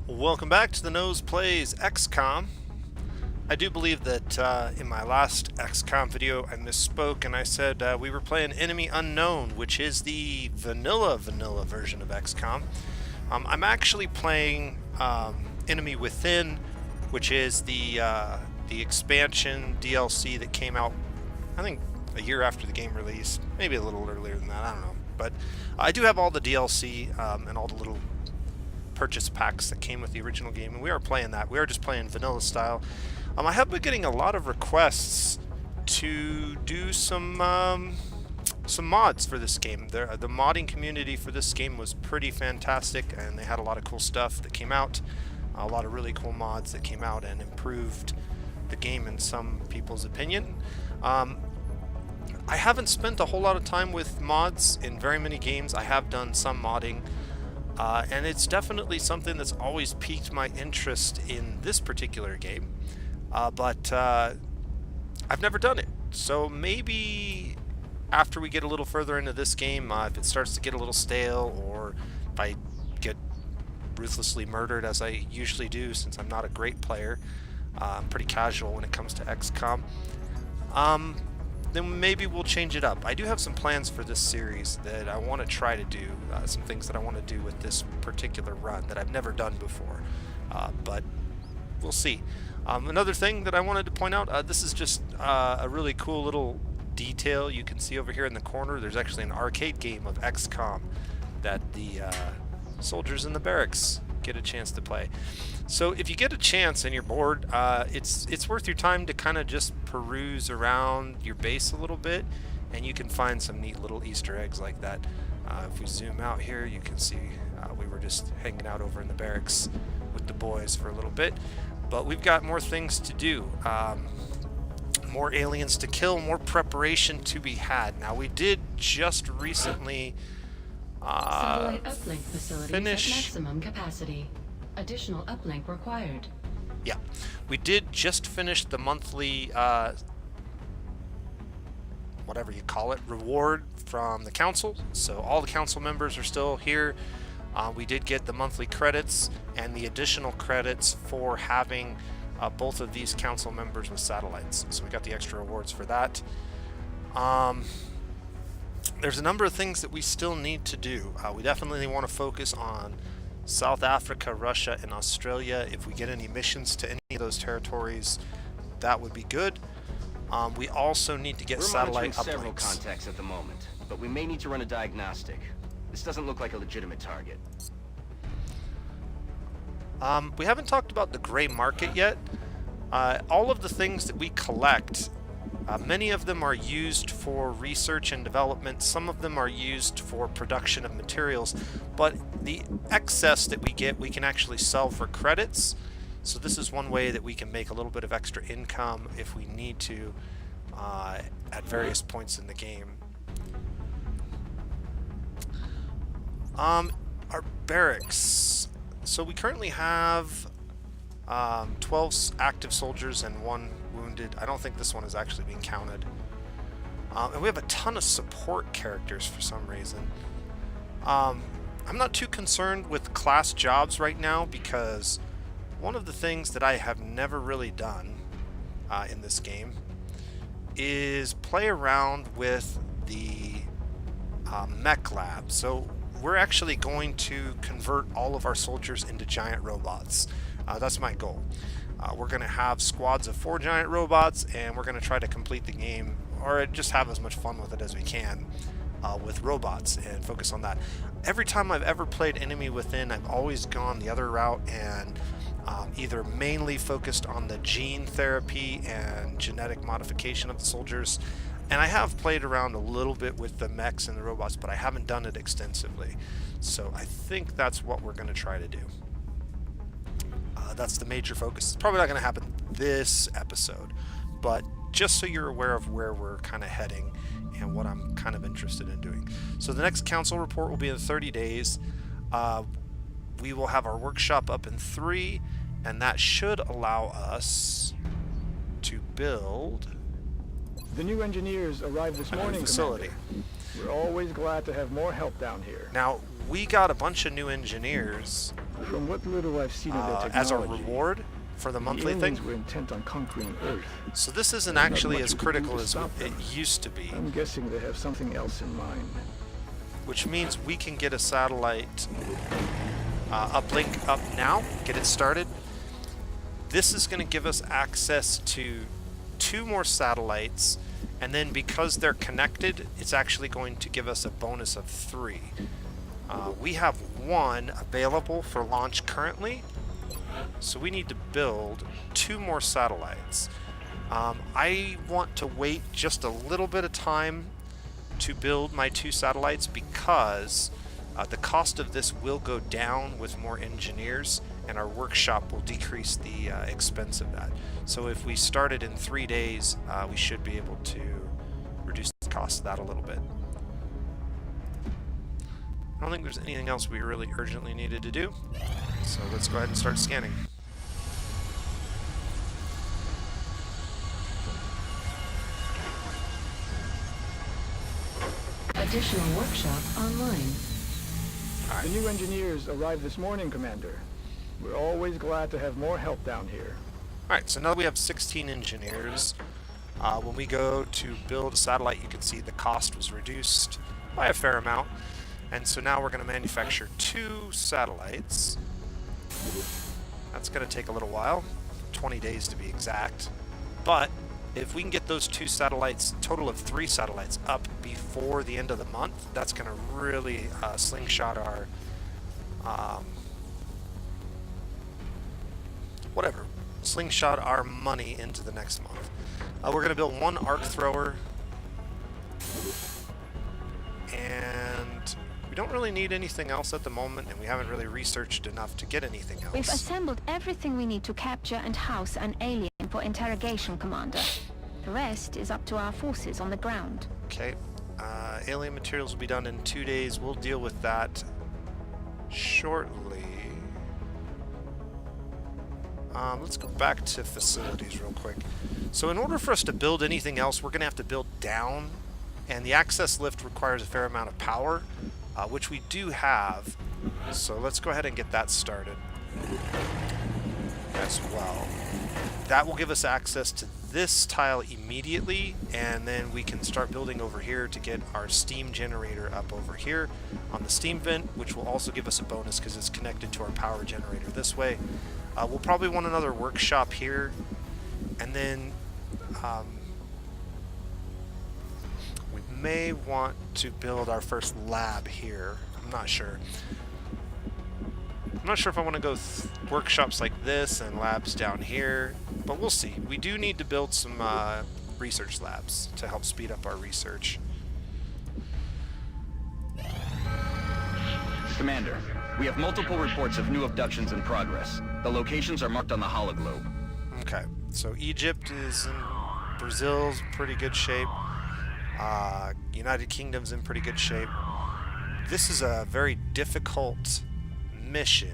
Welcome back to the Nose Plays XCOM. I do believe that in my last XCOM video I misspoke and I said we were playing Enemy Unknown, which is the vanilla version of XCOM. I'm actually playing Enemy Within, which is the expansion DLC that came out, I think, a year after the game released, maybe a little earlier than that, I don't know. But I do have all the DLC and all the little purchase packs that came with the original game, and we are playing that. We are just playing vanilla style. I have been getting a lot of requests to do some mods for this game. The modding community for this game was pretty fantastic, and they had a lot of cool stuff that came out, a lot of really cool mods that came out and improved the game in some people's opinion. I haven't spent a whole lot of time with mods in very many games. I have done some modding. And it's definitely something that's always piqued my interest in this particular game, but I've never done it. So maybe after we get a little further into this game, if it starts to get a little stale, or if I get ruthlessly murdered, as I usually do since I'm not a great player, I'm pretty casual when it comes to XCOM, then maybe we'll change it up. I do have some plans for this series that I want to try to do, some things that I want to do with this particular run that I've never done before, but we'll see. Another thing that I wanted to point out, this is just a really cool little detail you can see over here in the corner. There's actually an arcade game of XCOM that the soldiers in the barracks get a chance to play. So if you get a chance and you're bored, it's worth your time to kind of just peruse around your base a little bit, and you can find some neat little Easter eggs like that. If we zoom out here, you can see we were just hanging out over in the barracks with the boys for a little bit, but we've got more things to do, more aliens to kill, more preparation to be had. Now, we did just recently Satellite uplink facilities finish at maximum capacity. Additional uplink required. Yeah, we did just finish the monthly, whatever you call it, reward from the council. So all the council members are still here. We did get the monthly credits and the additional credits for having both of these council members with satellites. So we got the extra rewards for that. There's a number of things that we still need to do. We definitely want to focus on South Africa, Russia, and Australia. If we get any missions to any of those territories, that would be good. We also need to get satellite uplinks. We're monitoring several contacts at the moment, but we may need to run a diagnostic. This doesn't look like a legitimate target. We haven't talked about the gray market yet. All of the things that we collect, many of them are used for research and development. Some of them are used for production of materials, but the excess that we get, we can actually sell for credits. So this is one way that we can make a little bit of extra income if we need to at various points in the game. Our barracks. So we currently have 12 active soldiers and 1 wounded. I don't think this one is actually being counted. And we have a ton of support characters for some reason. I'm not too concerned with class jobs right now, because one of the things that I have never really done in this game is play around with the Mech Lab. So we're actually going to convert all of our soldiers into giant robots. That's my goal. We're going to have squads of 4 giant robots, and we're going to try to complete the game, or just have as much fun with it as we can with robots, and focus on that. Every time I've ever played Enemy Within, I've always gone the other route and either mainly focused on the gene therapy and genetic modification of the soldiers, and I have played around a little bit with the mechs and the robots, but I haven't done it extensively. So I think that's what we're going to try to do. That's the major focus. It's probably not going to happen this episode, but just so you're aware of where we're kind of heading and what I'm kind of interested in doing. So the next council report will be in 30 days. We will have our workshop up in 3, and that should allow us to build The new engineers arrived this morning, facility. Commander. We're always glad to have more help down here. Now, we got a bunch of new engineers From what little I've seen of their as a technology, reward for the the monthly aliens thing. were intent on conquering Earth. So this isn't There's not actually much as we can do critical to as stop it them. used to be, I'm guessing they have something else in mind. which means we can get a satellite uplink up now, get it started. This is going to give us access to 2 more satellites, and then because they're connected, it's actually going to give us a bonus of 3. We have 1 available for launch currently, so we need to build 2 more satellites. I want to wait just a little bit of time to build my 2 satellites because the cost of this will go down with more engineers, and our workshop will decrease the expense of that. So if we started in 3 days, we should be able to reduce the cost of that a little bit. I don't think there's anything else we really urgently needed to do, so let's go ahead and start scanning. Additional workshop online. The new engineers arrived this morning, Commander. We're always glad to have more help down here. Alright, so now that we have 16 engineers, when we go to build a satellite, you can see the cost was reduced by a fair amount. And so now we're going to manufacture 2 satellites. That's going to take a little while, 20 days to be exact. But if we can get those 2 satellites, total of 3 satellites, up before the end of the month, that's going to really slingshot our slingshot our money into the next month. We're going to build 1 arc thrower, and we don't really need anything else at the moment, and we haven't really researched enough to get anything We've else. assembled everything we need to capture and house an alien for interrogation, Commander. The rest is up to our forces on the ground. Okay, alien materials will be done in 2 days. We'll deal with that shortly. Let's go back to facilities real quick. So in order for us to build anything else, we're going to have to build down, and the access lift requires a fair amount of power, which we do have. So let's go ahead and get that started as well. That will give us access to this tile immediately, and then we can start building over here to get our steam generator up over here on the steam vent, which will also give us a bonus because it's connected to our power generator this way. We'll probably want another workshop here, and then we may want to build our first lab here. I'm not sure. I'm not sure if I want to go workshops like this and labs down here, but we'll see. We do need to build some research labs to help speed up our research. Commander, we have multiple reports of new abductions in progress. The locations are marked on the hologlobe. Okay, so Egypt is in, Brazil's in pretty good shape. United Kingdom's in pretty good shape. This is a very difficult mission.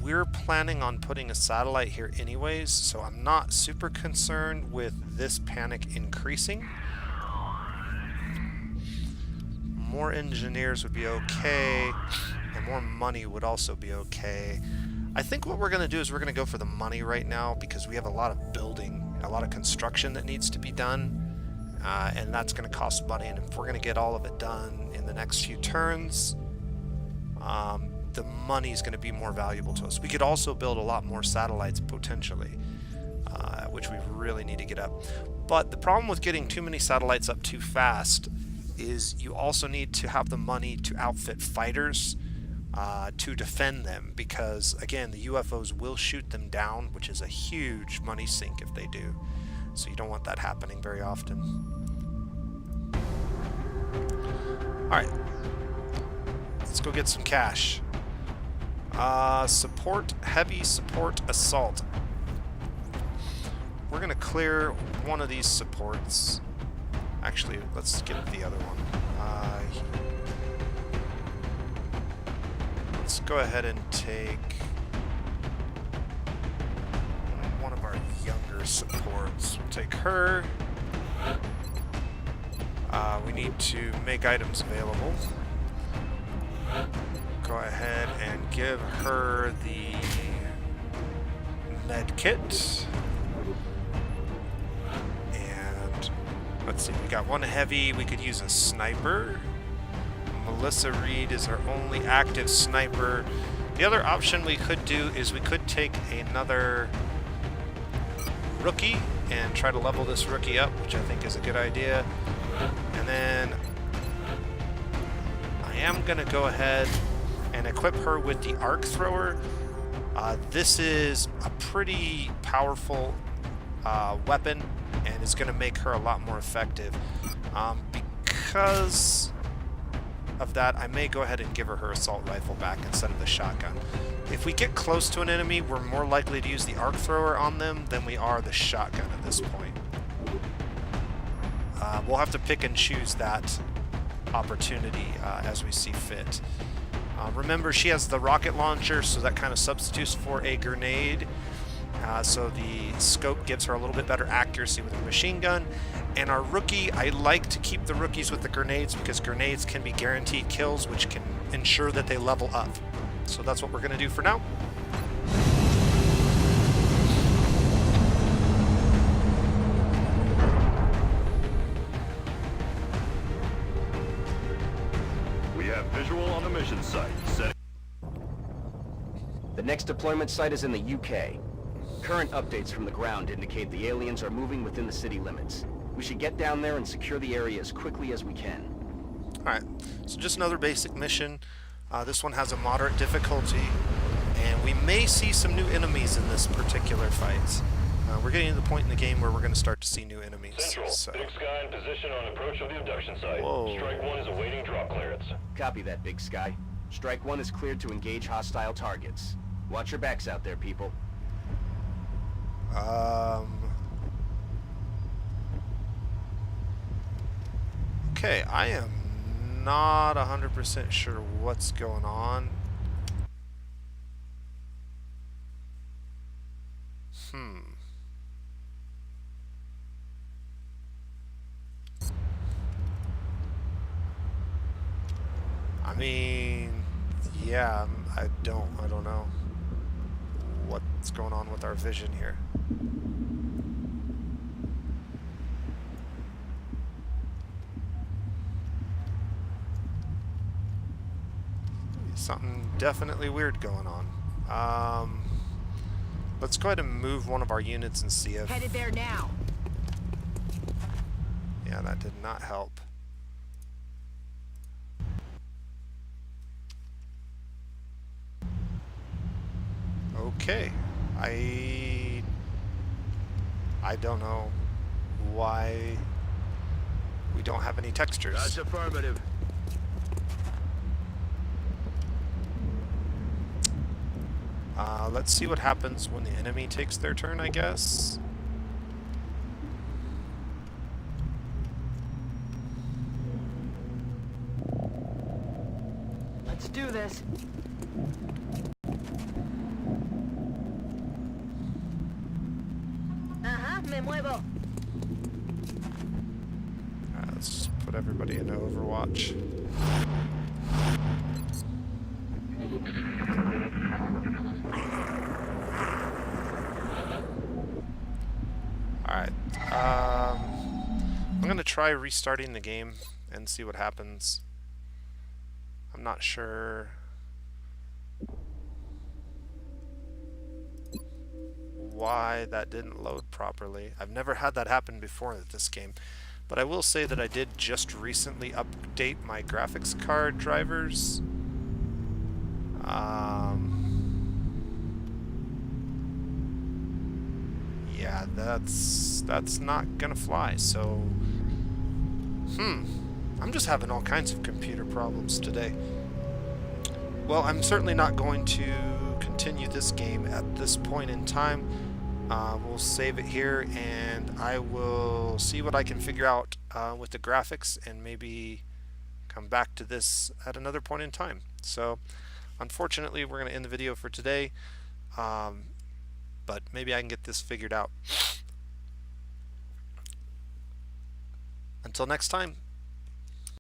We're planning on putting a satellite here anyways, so I'm not super concerned with this panic increasing. More engineers would be okay, and more money would also be okay. I think what we're going to do is we're going to go for the money right now because we have a lot of building, a lot of construction that needs to be done, and that's going to cost money. And if we're going to get all of it done in the next few turns, the money is going to be more valuable to us. We could also build a lot more satellites potentially, which we really need to get up. But the problem with getting too many satellites up too fast is you also need to have the money to outfit fighters to defend them, because again, the UFOs will shoot them down, which is a huge money sink if they do. So you don't want that happening very often. Alright, let's go get some cash. Support, heavy support assault. We're gonna clear one of these supports. Actually, let's get the other one. Let's go ahead and take one of our younger supports. We'll take her. We need to make items available. Go ahead and give her the med kit. And let's see, we got one heavy. We could use a sniper. Melissa Reed is our only active sniper. The other option we could do is we could take another rookie and try to level this rookie up, which I think is a good idea. And then I am going to go ahead and equip her with the arc thrower. This is a pretty powerful weapon, and it's going to make her a lot more effective. Because of that, I may go ahead and give her assault rifle back instead of the shotgun. If we get close to an enemy, we're more likely to use the arc thrower on them than we are the shotgun at this point. We'll have to pick and choose that opportunity as we see fit. Remember, she has the rocket launcher, so that kind of substitutes for a grenade. So the scope gives her a little bit better accuracy with a machine gun. And our rookie, I like to keep the rookies with the grenades because grenades can be guaranteed kills, which can ensure that they level up. So that's what we're going to do for now. We have visual on the mission site. The next deployment site is in the UK. Current updates from the ground indicate the aliens are moving within the city limits. We should get down there and secure the area as quickly as we can. Alright, so just another basic mission. This one has a moderate difficulty, and we may see some new enemies in this particular fight. We're getting to the point in the game where we're going to start to see new enemies. Central, So. Big Sky in position on approach of the abduction site. Whoa. Strike 1 is awaiting drop clearance. Copy that, Big Sky. Strike 1 is cleared to engage hostile targets. Watch your backs out there, people. Okay, I am not 100% sure what's going on. I mean, yeah, I don't know what's going on with our vision here. Something definitely weird going on. Let's go ahead and move one of our units and see if... Headed there now. Yeah, that did not help. Okay. I don't know why we don't have any textures. That's affirmative. Let's see what happens when the enemy takes their turn, I guess. Let's do this. Me muevo. Let's just put everybody into Overwatch. Alright. I'm gonna try restarting the game and see what happens. I'm not sure why that didn't load properly. I've never had that happen before with this game. But I will say that I did just recently update my graphics card drivers. Yeah, that's not gonna fly, so... I'm just having all kinds of computer problems today. Well, I'm certainly not going to continue this game at this point in time. We'll save it here, and I will see what I can figure out with the graphics, and maybe come back to this at another point in time. So, unfortunately, we're going to end the video for today, but maybe I can get this figured out. Until next time,